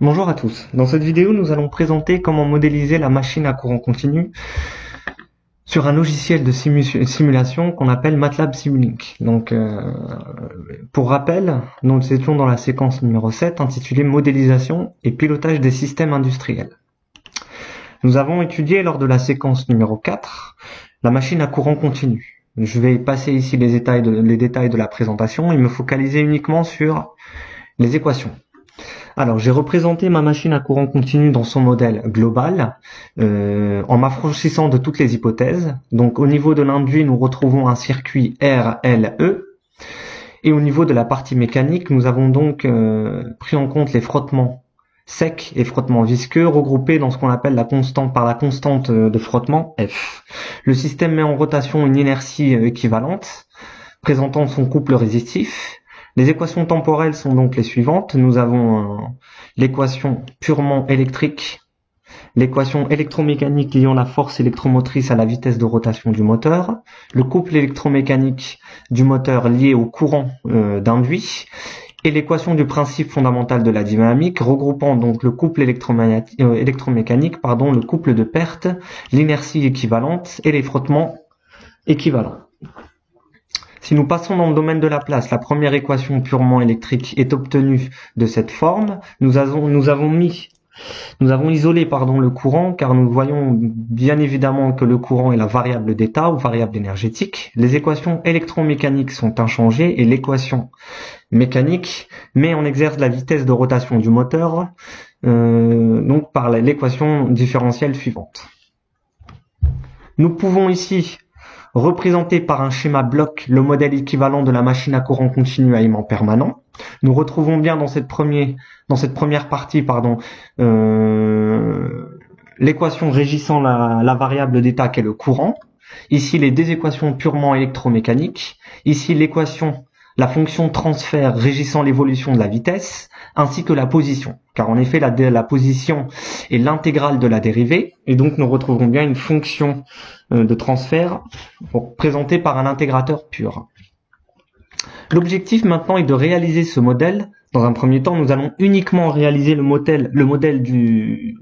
Bonjour à tous. Dans cette vidéo, nous allons présenter comment modéliser la machine à courant continu sur un logiciel de simulation qu'on appelle MATLAB Simulink. Pour rappel, nous étions dans la séquence numéro 7 intitulée Modélisation et pilotage des systèmes industriels. Nous avons étudié lors de la séquence numéro 4 la machine à courant continu. Je vais passer ici les détails de la présentation et me focaliser uniquement sur les équations. Alors, j'ai représenté ma machine à courant continu dans son modèle global, en m'affranchissant de toutes les hypothèses. Donc, au niveau de l'induit, nous retrouvons un circuit RLE. Et au niveau de la partie mécanique, nous avons donc pris en compte les frottements secs et frottements visqueux, regroupés dans ce qu'on appelle la constante de frottement F. Le système met en rotation une inertie équivalente, présentant son couple résistif. Les équations temporelles sont donc les suivantes. Nous avons l'équation purement électrique, l'équation électromécanique liant la force électromotrice à la vitesse de rotation du moteur, le couple électromécanique du moteur lié au courant d'induit, et l'équation du principe fondamental de la dynamique, regroupant donc le couple électromécanique, le couple de perte, l'inertie équivalente et les frottements équivalents. Si nous passons dans le domaine de la place, la première équation purement électrique est obtenue de cette forme. Nous avons isolé le courant, car nous voyons bien évidemment que le courant est la variable d'état ou variable énergétique. Les équations électromécaniques sont inchangées et l'équation mécanique met en exergue la vitesse de rotation du moteur, donc par l'équation différentielle suivante. Nous pouvons ici représenter par un schéma bloc le modèle équivalent de la machine à courant continu à aimant permanent. Nous retrouvons bien dans cette première partie l'équation régissant la variable d'état qu'est le courant. Ici, les deux équations purement électromécaniques. Ici, la fonction transfert régissant l'évolution de la vitesse, ainsi que la position. Car en effet, la position est l'intégrale de la dérivée, et donc nous retrouvons bien une fonction de transfert présentée par un intégrateur pur. L'objectif maintenant est de réaliser ce modèle. Dans un premier temps, nous allons uniquement réaliser le modèle du